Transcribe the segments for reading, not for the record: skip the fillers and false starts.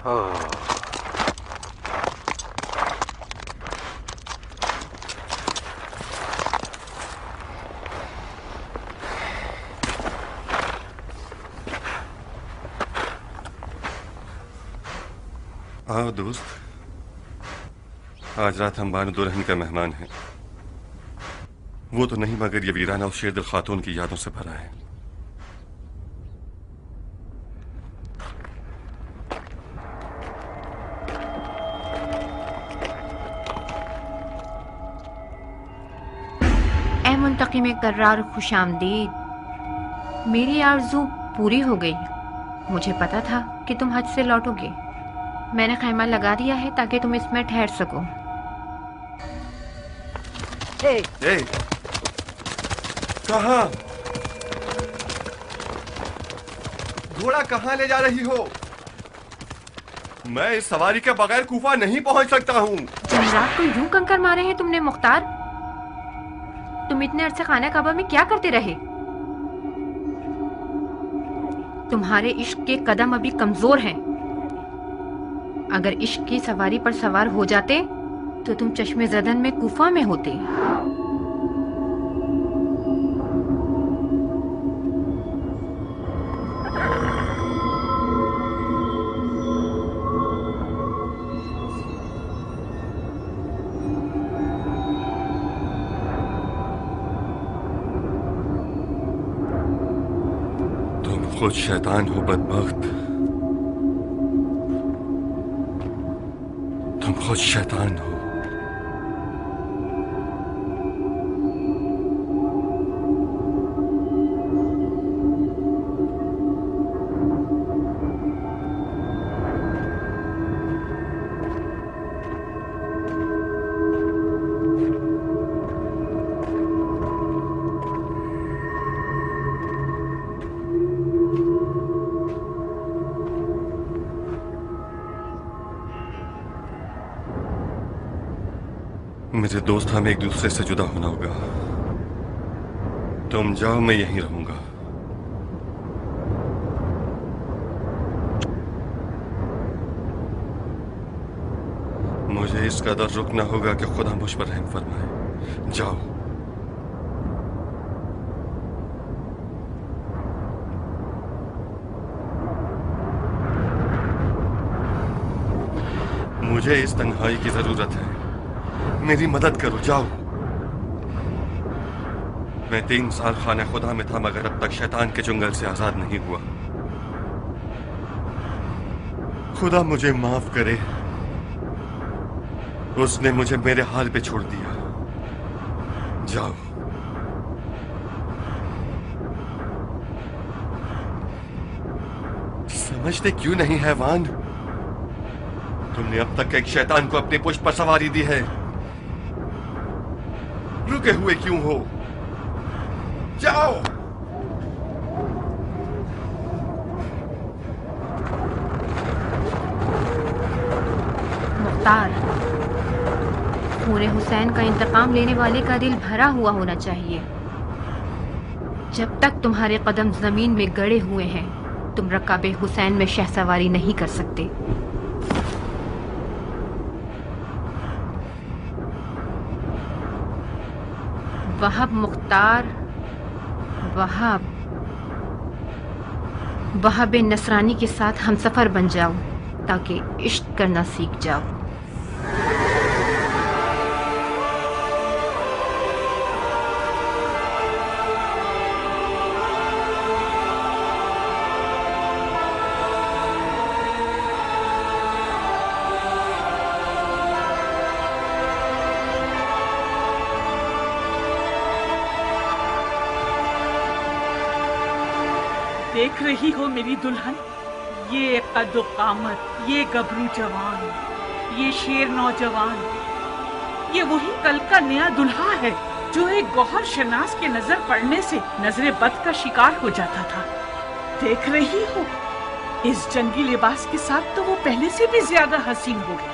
आओ दोस्त, आज रात हम बानो दुल्हन का मेहमान हैं। वो तो नहीं मगर ये वीराना उस शेरदिल खातून की यादों से भरा है। ऐ मुंतकिम कर्रार खुशामदीद, मेरी आरज़ू पूरी हो गई। मुझे पता था कि तुम हज से लौटोगे। मैंने खैमा लगा दिया है ताकि तुम इसमें ठहर सको। ए, कहाँ? घोड़ा कहाँ ले जा रही हो? मैं इस सवारी के बगैर कूफा नहीं पहुंच सकता हूँ। जमरात को यूं कंकर मारे हैं तुमने मुख्तार। तुम इतने अरसे खाना काबा में क्या करते रहे? तुम्हारे इश्क के कदम अभी कमजोर हैं। अगर इश्क की सवारी पर सवार हो जाते तो तुम चश्मे ज़दन में कूफा में होते। तुम खुद शैतान हो बदबख्त, तुम खुद शैतान हो। मेरे दोस्त, हमें एक दूसरे से जुदा होना होगा। तुम जाओ, मैं यहीं रहूंगा। मुझे इस कदर रुकना होगा कि खुदा मुझ पर रहम फरमाए। जाओ। मुझे इस तन्हाई की जरूरत है। मेरी मदद करो, जाओ। मैं 3 साल खाना खुदा में था मगर अब तक शैतान के चुंगल से आजाद नहीं हुआ। खुदा मुझे माफ करे, उसने मुझे मेरे हाल पे छोड़ दिया। जाओ। समझते क्यों नहीं हैवान? तुमने अब तक एक शैतान को अपनी पुष्ट पर सवारी दी है। रुके हुए क्यों हो? जाओ। मुख्तार, खून हुसैन का इंतकाम लेने वाले का दिल भरा हुआ होना चाहिए। जब तक तुम्हारे कदम जमीन में गड़े हुए हैं, तुम रकाबे हुसैन में शहसवारी नहीं कर सकते। वहाब मुख्तार, वहाब नसरानी के साथ हमसफर बन जाओ ताकि इश्क करना सीख जाओ। देख रही हो मेरी दुल्हन, ये कद्दो कामत, ये गबरू जवान, ये शेर नौजवान, ये वही कल का नया दुल्हा है जो एक गौहर शनास के नजर पड़ने से नजरे बद का शिकार हो जाता था। देख रही हो, इस जंगी लिबास के साथ तो वो पहले से भी ज्यादा हसीन हो गया।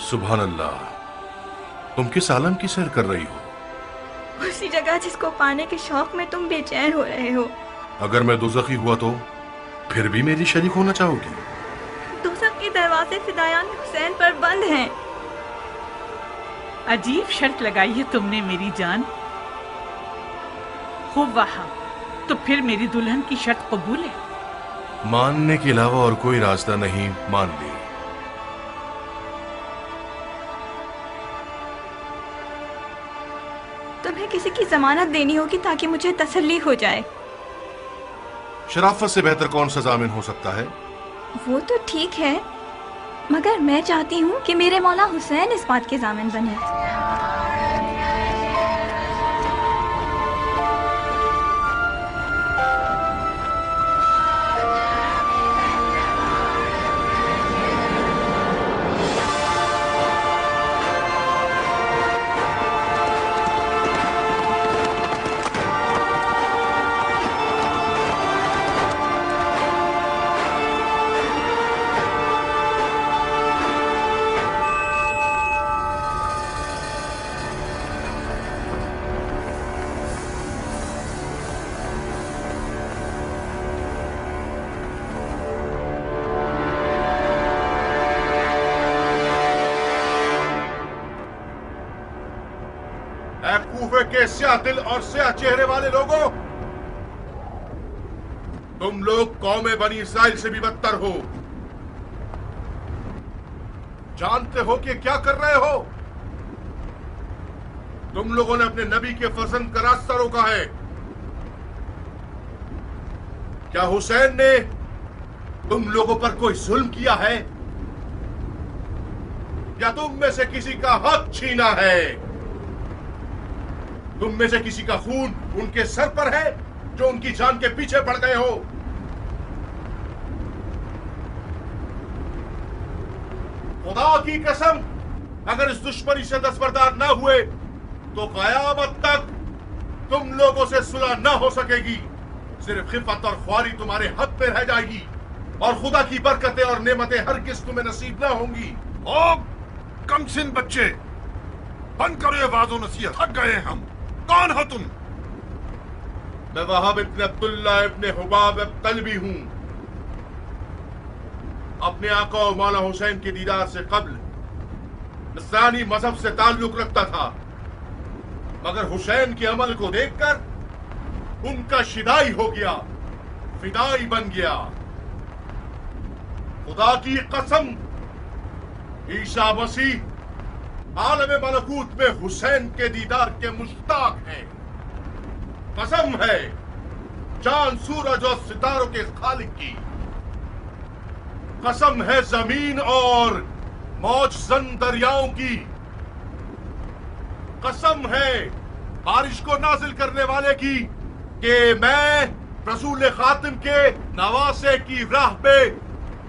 सुभान अल्लाह, तुम किस आलम की सैर कर रही हो? उसी जगह जिसको पाने के शौक में तुम बेचैन हो रहे हो। अगर मैं दोज़खी हुआ तो फिर भी मेरी शरीक होना चाहोगी? दोज़ख के दरवाजे फिदायान हुसैन पर बंद हैं। अजीब शर्त लगाई है तुमने मेरी जान। खूब वहाँ, तो फिर मेरी दुल्हन की शर्त कबूल है? मानने के अलावा और कोई रास्ता नहीं, मान ली। तुम्हें किसी की जमानत देनी होगी ताकि मुझे तसल्ली हो जाए। शराफत से बेहतर कौन सा जामिन हो सकता है? वो तो ठीक है, मगर मैं चाहती हूँ कि मेरे मौला हुसैन इस बात के जामिन बने। कूफे के स्याह दिल और स्याह चेहरे वाले लोगों, तुम लोग कौमे बनी इसराइल से भी बदतर हो। जानते हो कि क्या कर रहे हो? तुम लोगों ने अपने नबी के फर्जंद का रास्ता रोका है। क्या हुसैन ने तुम लोगों पर कोई जुल्म किया है या तुम में से किसी का हक छीना है? तुम में से किसी का खून उनके सर पर है जो उनकी जान के पीछे पड़ गए हो? खुदा की कसम, अगर इस दुश्मनी से दस्तबरदार न हुए तो कयामत तक तुम लोगों से सुलह न हो सकेगी। सिर्फ खिफत और ख्वारी तुम्हारे हक पे रह जाएगी और खुदा की बरकतें और नेमतें हरगिज़ तुम्हें नसीब न होंगी। ओ कमसिन बच्चे, बंद करो ये वाज़ो नसीहत, थक गए हम। कौन हो तुम? मैं वहाब इब्न अब्दुल्लाह इब्न हुबाब तलबी हूं। अपने आका और मौला हुसैन के दीदार से कब्ल नस्रानी मजहब से ताल्लुक रखता था, मगर हुसैन के अमल को देखकर उनका शिदाई हो गया, फिदाई बन गया। खुदा की कसम, ईसा मसीह आलम मलकूत में हुसैन के दीदार के मुश्ताक हैं। कसम है चांद सूरज और सितारों के खालिक की। कसम है जमीन और मौजजन दरियाओं की। कसम है बारिश को नाजिल करने वाले की कि मैं रसूल खातिम के नवासे की राह पे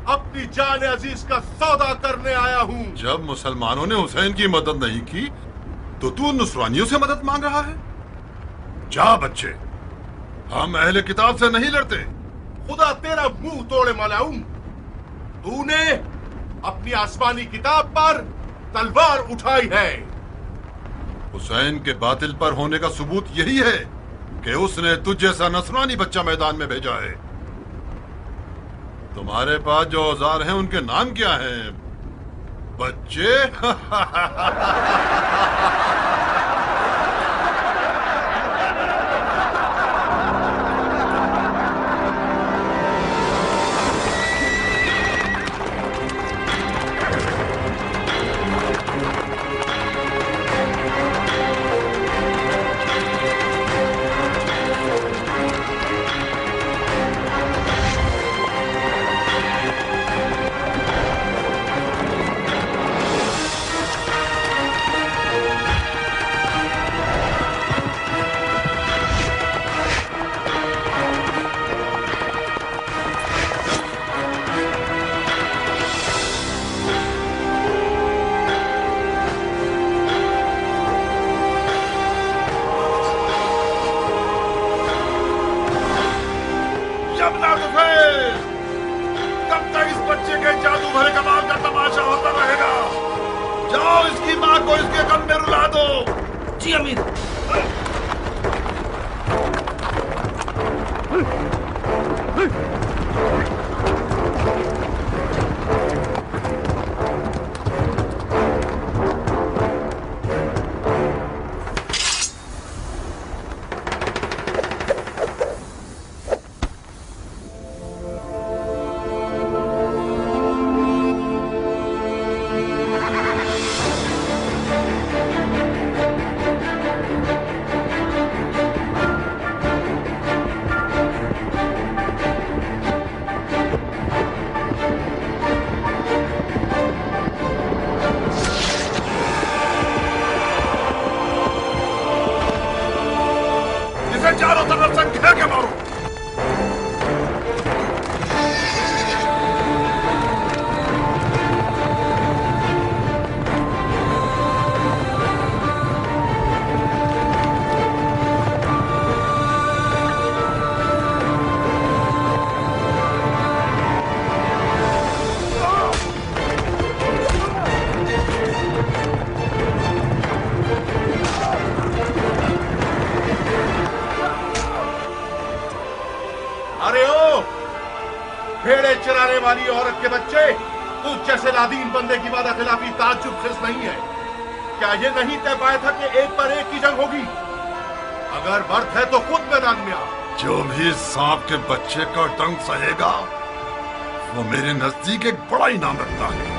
अपनी जान अजीज का सौदा करने आया हूँ। जब मुसलमानों ने हुसैन की मदद नहीं की तो तू नुसरानियों से मदद मांग रहा है? जा बच्चे, हम अहले किताब से नहीं लड़ते। खुदा तेरा मुंह तोड़े मलाऊं, तूने अपनी आसमानी किताब पर तलवार उठाई है। हुसैन के बातिल पर होने का सबूत यही है कि उसने तुझ जैसा नसरानी बच्चा मैदान में भेजा है। तुम्हारे पास जो औजार हैं उनके नाम क्या हैं बच्चे? को इसके गम में रुला दो। जी अमीर। चारों तरफ से घेर के मारो। अरे ओ भेड़े चराने वाली औरत के बच्चे, तू जैसे नादीन बंदे की वादा खिलाफी ताज्जुब खिस नहीं है। क्या ये नहीं तय पाया था कि एक पर एक की जंग होगी? अगर बर्थ है तो खुद मैदान में आ। जो भी सांप के बच्चे का डंक सहेगा वो मेरे नजदीक एक बड़ा इनाम रखता है।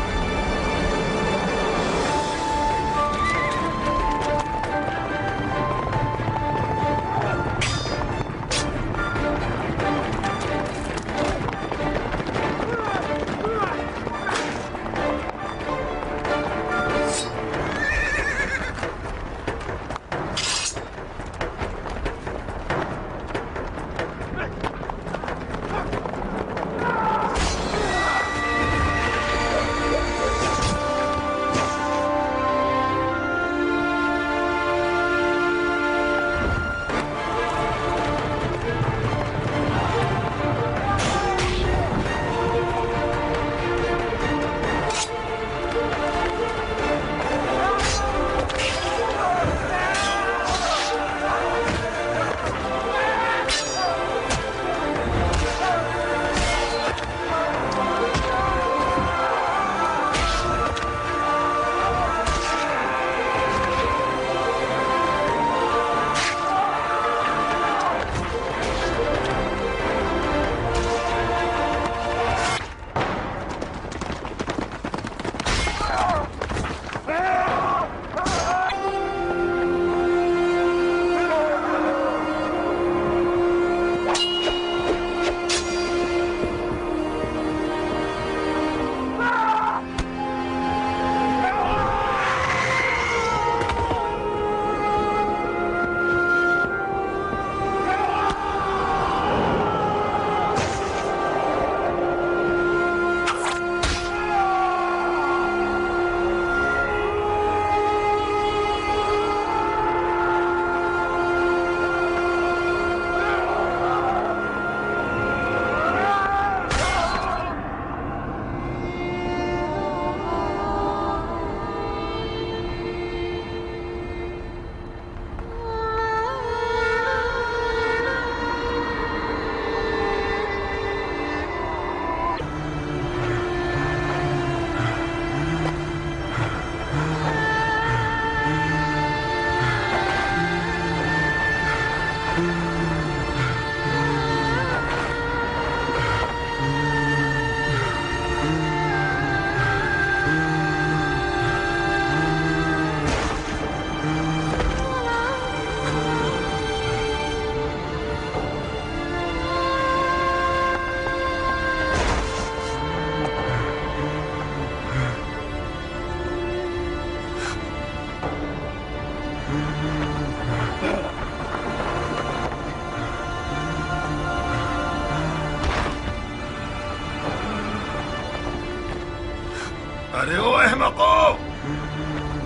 अरे ओ अहमको,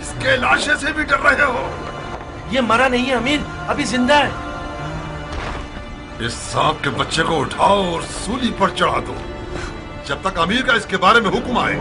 इसके लाशे से भी डर रहे हो? ये मरा नहीं है अमीर, अभी जिंदा है। इस सांप के बच्चे को उठाओ और सूली पर चढ़ा दो जब तक अमीर का इसके बारे में हुक्म आए।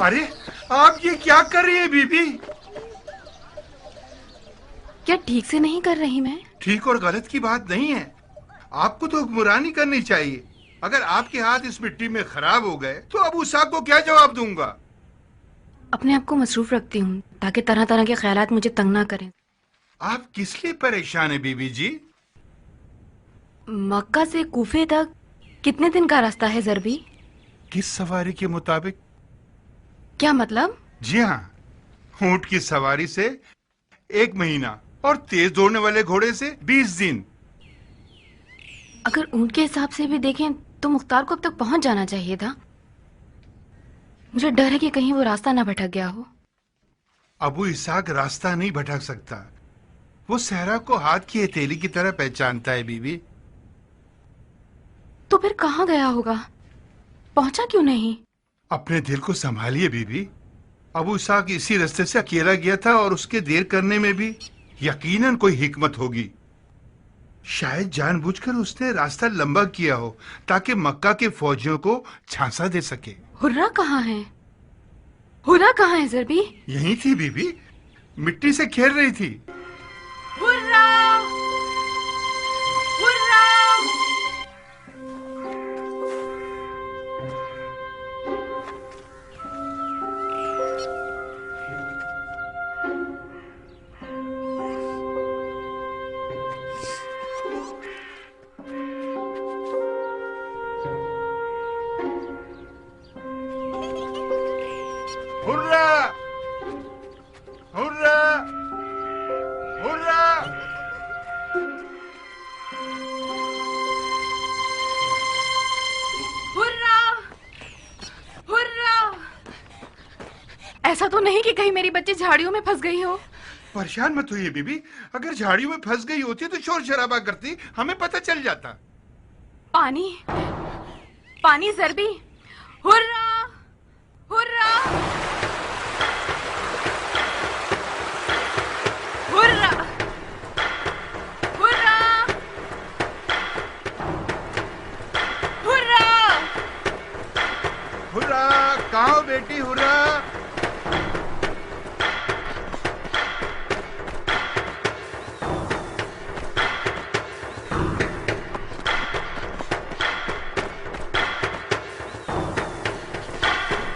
अरे आप ये क्या कर रही है बीबी? क्या ठीक से नहीं कर रही मैं? ठीक और गलत की बात नहीं है, आपको तो हुक्मरानी करनी चाहिए। अगर आपके हाथ इस मिट्टी में खराब हो गए तो अबू साहब को क्या जवाब दूंगा? अपने आप को मसरूफ रखती हूँ ताकि तरह तरह के ख्यालात मुझे तंग ना करें। आप किस लिए परेशान है बीबी जी? मक्का से कूफे तक कितने दिन का रास्ता है ज़रबी? किस सवारी के मुताबिक? क्या मतलब? जी हाँ, ऊंट की सवारी से 1 महीना और तेज दौड़ने वाले घोड़े से 20 दिन। अगर ऊंट के हिसाब से भी देखें तो मुख्तार को अब तक पहुंच जाना चाहिए था। मुझे डर है कि कहीं वो रास्ता ना भटक गया हो। अबू इसाक रास्ता नहीं भटक सकता, वो सहरा को हाथ की हथेली की तरह पहचानता है बीबी। तो फिर कहाँ गया होगा? पहुंचा क्यों नहीं? अपने दिल को संभालिए बीबी। अबू इसाक इसी रास्ते से अकेला गया था और उसके देर करने में भी यकीनन कोई हिकमत होगी। शायद जानबूझकर उसने रास्ता लंबा किया हो ताकि मक्का के फौजियों को झांसा दे सके। हुर्रा कहाँ है? हुर्रा कहाँ है ज़रबी? यहीं थी बीबी, मिट्टी से खेल रही थी। Hurrah! Hurrah! Hurrah! Hurrah! Hurrah! Hurrah! Hurrah! ऐसा तो नहीं कि कहीं मेरी बच्ची झाड़ियों में फंस गई हो? परेशान मत होइए बीबी, अगर झाड़ियों में फंस गई होती तो शोर शराबा करती, हमें पता चल जाता। पानी, पानी ज़रबी! Hurrah! Hurrah! Hurrah! Hurrah! Hurrah! Hurrah! कहाँ हो बेटी? हुर्रा!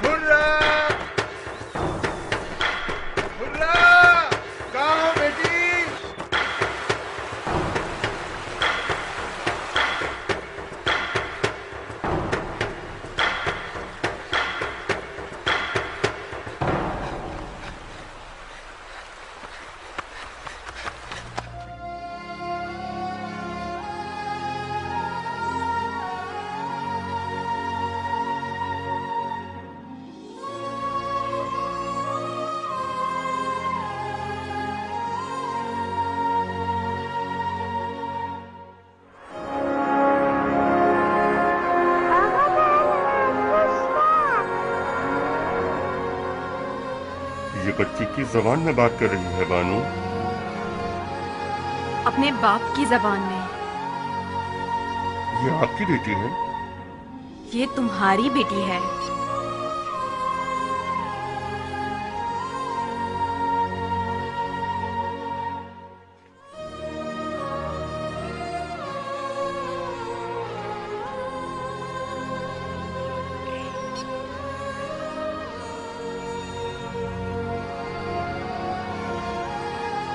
हुर्रा! हुर्रा! कहाँ हो बेटी? ये बच्ची की जबान में बात कर रही है बानू। अपने बाप की जबान में। ये आपकी बेटी है? ये तुम्हारी बेटी है।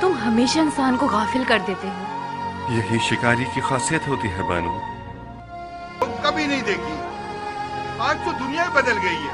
तुम हमेशा इंसान को गाफिल कर देते हो। यही शिकारी की खासियत होती है बानू। कभी नहीं देखी, आज तो दुनिया बदल गई है।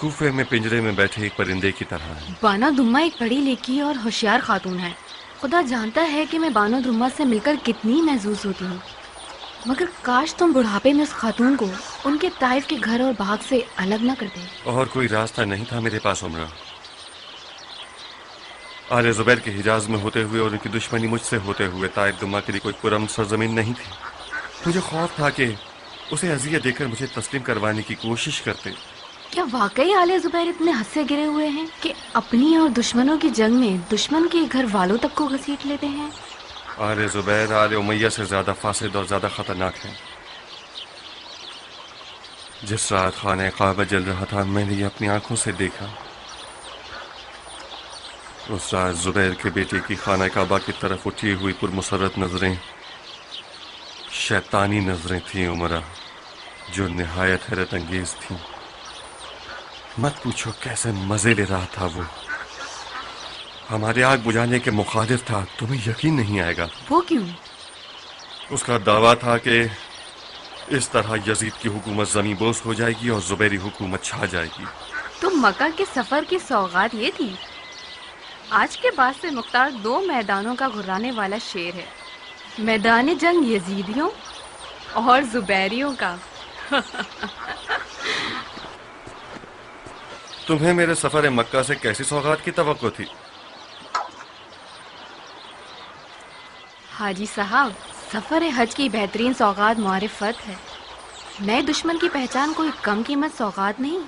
कूफे में पिंजरे में बैठे एक परिंदे की तरह है। बानो दुम्मा एक पढ़ी लिखी और होशियार खातून है। खुदा जानता है कि मैं बानो दुम्मा से मिलकर कितनी महसूस होती हूँ, मगर काश तुम बुढ़ापे में उस खातून को उनके ताइफ के घर और बाग से अलग न कर दे। और कोई रास्ता नहीं था मेरे पास उमरा। आले जुबैर के हिजाज में होते हुए और उनकी दुश्मनी मुझसे होते हुए ताइफ दुम्मा के लिए कोई पुरअमन सरजमीन नहीं थी। मुझे खौफ था कि उसे अजियत देकर मुझे तस्लीम करवाने की कोशिश करते। क्या वाकई आले जुबैर इतने हद से गिरे हुए हैं कि अपनी और दुश्मनों की जंग में दुश्मन के घर वालों तक को घसीट लेते हैं? आले जुबैर आले उमैया से ज्यादा फासिद और ज्यादा खतरनाक है। जिस रात खाने काबा जल रहा था मैंने ये अपनी आंखों से देखा। उस रात जुबैर के बेटे की खाना काबा की तरफ उठी हुई पुरमुसरत नजरें शैतानी नजरें थीं उमरा, जो निहायत हैरत अंगेज थीं। मत पूछो कैसे मजे ले रहा था वो। हमारे आग बुझाने के मुखालिफ था। तुम्हें यकीन नहीं आएगा। वो क्यों? उसका दावा था कि इस तरह यजीद की हुकूमत ज़मीं बोस हो जाएगी और जुबैरी हुकूमत छा जाएगी। तो मक्का के सफर की सौगात ये थी। आज के बाद से मुख्तार 2 मैदानों का घुराने वाला शेर है, मैदान जंग यजीदियों और जुबैरियों का। तुम्हें मेरे सफर मक्का से कैसी सौगात की तवक्को थी? हाजी साहब, सफर हज की बेहतरीन सौगात मारिफत है। नए दुश्मन की पहचान कोई कम कीमत सौगात नहीं।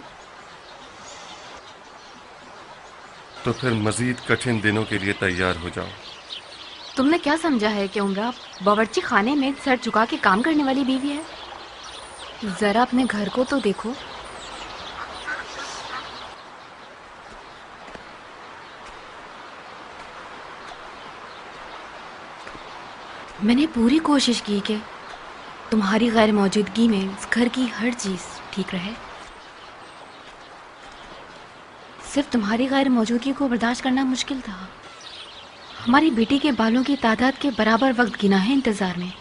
तो फिर मजीद कठिन दिनों के लिए तैयार हो जाओ। तुमने क्या समझा है कि उमरा बावर्ची खाने में सर झुका के काम करने वाली बीवी है? जरा अपने घर को तो देखो। मैंने पूरी कोशिश की कि तुम्हारी गैर मौजूदगी में इस घर की हर चीज ठीक रहे। सिर्फ तुम्हारी गैर मौजूदगी को बर्दाश्त करना मुश्किल था। हमारी बेटी के बालों की तादाद के बराबर वक्त गिना है इंतजार में।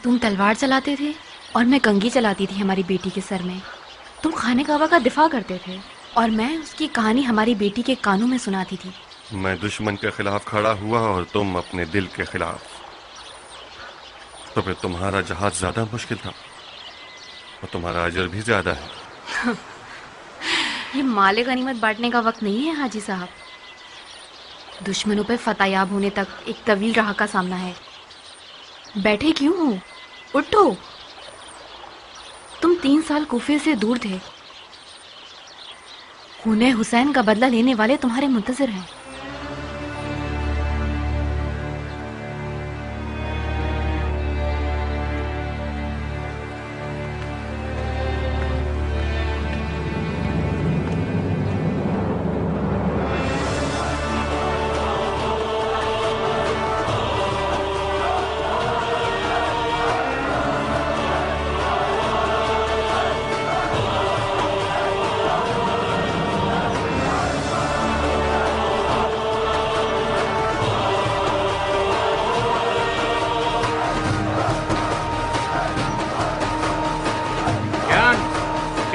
तुम तलवार चलाते थे और मैं कंघी चलाती थी हमारी बेटी के सर में। तुम खाने काबा का दिफा करते थे और मैं उसकी कहानी हमारी बेटी के कानों में सुनाती थी। मैं दुश्मन के खिलाफ खड़ा हुआ और तुम अपने दिल के खिलाफ। तो फिर तुम्हारा जहाज ज्यादा मुश्किल था और तुम्हारा अजर भी ज्यादा है। ये माले गनीमत बांटने का वक्त नहीं है हाजी साहब। दुश्मनों पर फतेहयाब होने तक एक तवील राह का सामना है। बैठे क्यों हो? उठो। तुम 3 साल कूफे से दूर थे। खूने हुसैन का बदला लेने वाले तुम्हारे मुंतजिर हैं।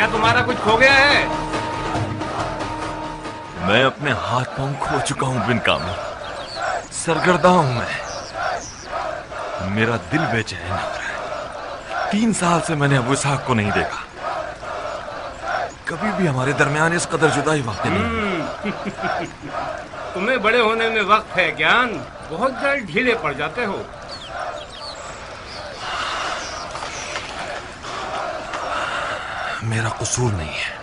तुम्हारा कुछ खो गया है? मैं अपने हाथ पांव खो चुका हूं बिन कामिल। सरगर्दा हूं मैं। मेरा दिल बेचैन हो रहा है। 3 साल से मैंने अबू इसहाक को नहीं देखा। कभी भी हमारे दरमियान इस कदर जुदाई वाक़ई नहीं। तुम्हें बड़े होने में वक्त है ज्ञान। बहुत जल्द ढीले पड़ जाते हो। मेरा कसूर नहीं है।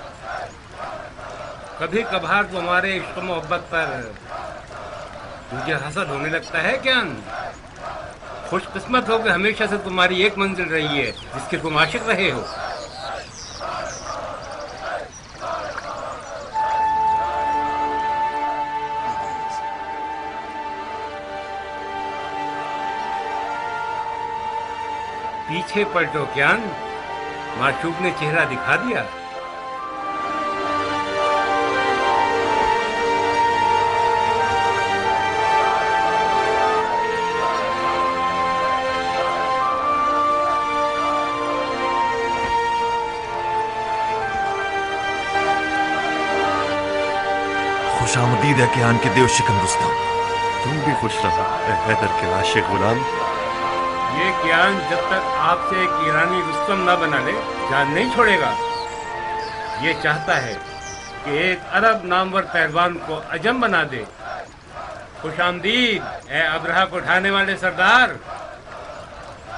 कभी कभार तुम्हारे इश्क मोहब्बत पर मुझे हसद होने लगता है ज्ञान। खुशकिस्मत हो कि हमेशा से तुम्हारी एक मंजिल रही है जिसके तुम आशिक रहे हो। पीछे पलटो ज्ञान। माशूक ने चेहरा दिखा दिया। खुश आमदीद है कियान के देव शिकन रुस्तम। तुम भी खुश रहो ए हैदर के आशिक गुलाम। ये कियान जब तक आपसे एक ईरानी रुस्तम न बना ले जान नहीं छोड़ेगा। ये चाहता है कि एक अरब नामवर पहलवान को अजम बना दे। खुश आमदीद ए अब्रहा को उठाने वाले सरदार।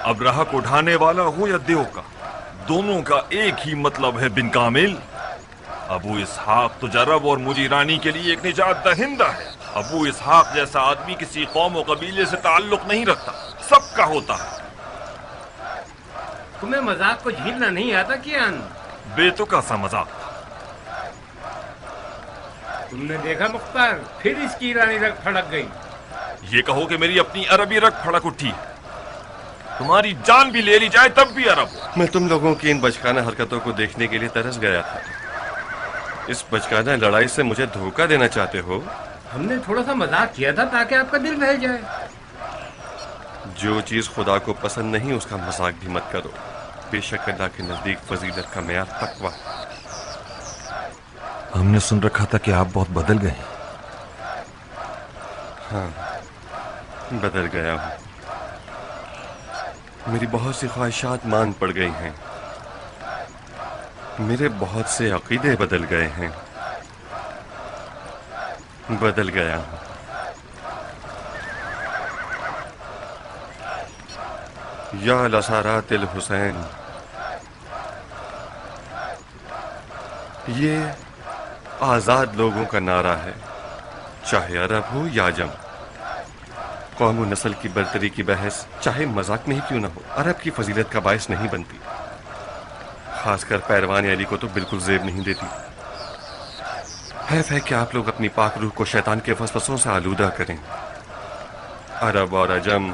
अब्रहा को उठाने वाला हो या देव का, दोनों का एक ही मतलब है बिन कामिल। अबू इसहाक तो अरब और मुझे ईरानी के लिए एक निजात दहिंदा है। अबू इसहाक जैसा आदमी किसी कौम और कबीले से ताल्लुक नहीं रखता, सबका होता है। तुम्हें मजाक को झेलना नहीं आता कियान? बेतुका सा मजाक। तुमने देखा मुख्तार, फिर इसकी ईरानी रग फड़क गई। ये कहो कि मेरी अपनी अरबी रग फड़क उठी है। तुम्हारी जान भी ले ली जाए तब भी अरब हो। मैं तुम लोगों की इन बचकाना हरकतों को देखने के लिए तरस गया था। इस बचकाना लड़ाई से मुझे धोखा देना चाहते हो? हमने थोड़ा सा मजाक किया था ताकि आपका दिल बहल जाए। जो चीज खुदा को पसंद नहीं उसका मजाक भी मत करो। बेशक अल्लाह के नजदीक फजीलत का मेयार तकवा। हमने सुन रखा था कि आप बहुत बदल गए। हाँ, बदल गया हूँ। मेरी बहुत सी ख्वाहिशात मान पड़ गई हैं। मेरे बहुत से अकीदे बदल गए हैं। बदल गया हूँ। या लसारातिल हुसैन, ये आजाद लोगों का नारा है, चाहे अरब हो या अजम। कौम और नस्ल की बरतरी की बहस चाहे मजाक में ही क्यों ना हो, अरब की फजीलत का बायस नहीं बनती। खासकर पैरवान अली को तो बिल्कुल जेब नहीं देती। है कि आप लोग अपनी पाक रूह को शैतान के वसवसों से आलूदा करें। अरब और अजम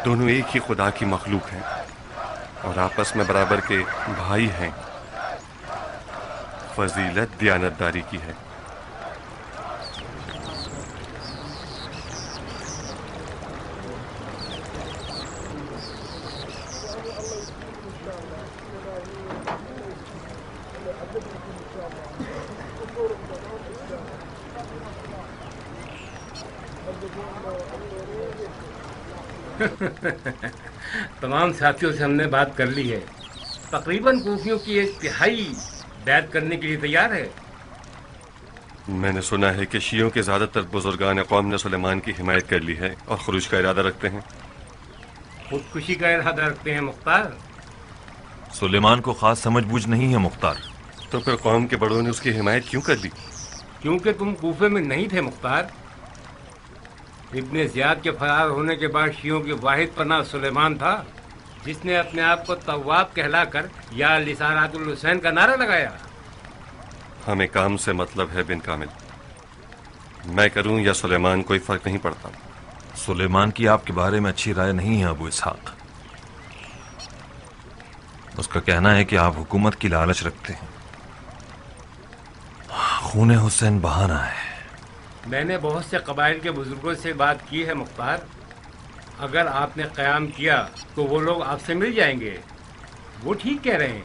दोनों एक ही खुदा की मखलूक हैं और आपस में बराबर के भाई हैं। फजीलत दियानतदारी की है। तमाम साथियों से हमने बात कर ली है। तकरीबन कूफियों की एक तिहाई बैत करने के लिए तैयार है। मैंने सुना है कि शियों के ज्यादातर बुजुर्गान कौम ने सुलेमान की हिमायत कर ली है और खुरूज का इरादा रखते हैं। खुदकुशी का इरादा रखते हैं मुख्तार। सुलेमान को खास समझबूझ नहीं है मुख्तार। तो फिर कौम के बड़ों ने उसकी हिमायत क्यों कर ली? क्योंकि तुम कूफे में नहीं थे मुख्तार। इब्ने ज़ियाद के फरार होने के बाद शियों की वाहिद पनाह सुलेमान था, जिसने अपने आप को तव्वाब कहलाकर या लिसारातुल हुसैन का नारा लगाया। हमें काम से मतलब है बिन कामिल। मैं करूं या सुलेमान, कोई फर्क नहीं पड़ता। सुलेमान की आपके बारे में अच्छी राय नहीं है अबू इसहाक। उसका कहना है कि आप हुकूमत की लालच रखते हैं। खूने हुसैन बहाना है। मैंने बहुत से कबाइल के बुजुर्गों से बात की है मुख्तार। अगर आपने क़याम किया तो वो लोग आपसे मिल जाएंगे। वो ठीक कह रहे हैं।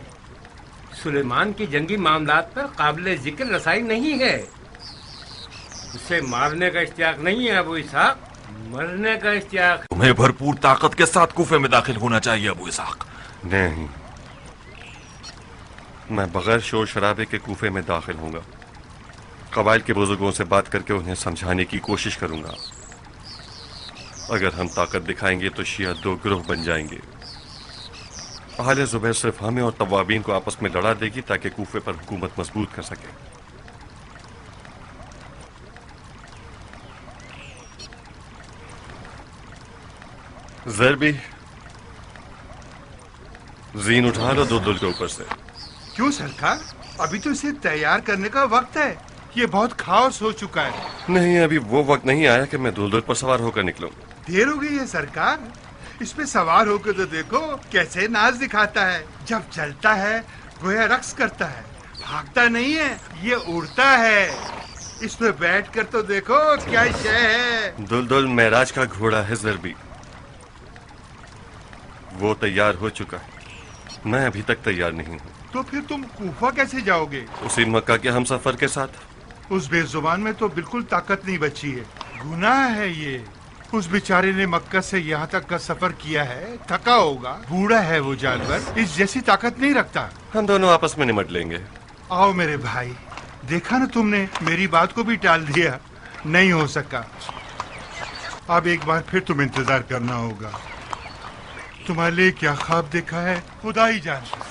सुलेमान की जंगी मामलात पर काबिल जिक्र रसाई नहीं है। उसे मारने का इश्तियाक नहीं है अबू इसहाक, मरने का इश्तियाक। तुम्हें भरपूर ताकत के साथ कूफे में दाखिल होना चाहिए अबू इसहाक। नहीं, मैं बगैर शोर शराबे के कूफे में दाखिल होऊंगा। कबाइल के बुजुर्गों से बात करके उन्हें समझाने की कोशिश करूंगा। अगर हम ताकत दिखाएंगे तो शिया दो ग्रोह बन जाएंगे। आले जुबैर सिर्फ हमें और तवाबीन को आपस में लड़ा देगी ताकि कूफे पर हुकूमत मजबूत कर सके। ज़रबी, जीन उठा लो दुलदुल के ऊपर से। क्यों सरकार? अभी तो इसे तैयार करने का वक्त है। ये बहुत खास हो चुका है। नहीं, अभी वो वक्त नहीं आया कि मैं दुलदुल पर सवार होकर निकलूं। देर हो गई है सरकार। इस पे सवार होकर तो देखो कैसे नाज दिखाता है। जब चलता है गोया रक्स करता है। भागता नहीं है, ये उड़ता है। इस पे बैठ कर तो देखो क्या शय है। दुलदुल महराज का घोड़ा है ज़रबी। वो तैयार हो चुका है, मैं अभी तक तैयार नहीं हूँ। तो फिर तुम कूफा कैसे जाओगे? उसी मक्का के हम सफर के साथ। उस बेजुबान में तो बिल्कुल ताकत नहीं बची है। गुनाह है ये। उस बेचारे ने मक्का से यहाँ तक का सफर किया है, थका होगा, बूढ़ा है वो जानवर, इस जैसी ताकत नहीं रखता। हम दोनों आपस में निमट लेंगे। आओ मेरे भाई, देखा ना तुमने, मेरी बात को भी टाल दिया, नहीं हो सका। अब एक बार फिर तुम इंतजार करना होगा। तुम्हारे लिए क्या ख्वाब देखा है खुदा ही जानता।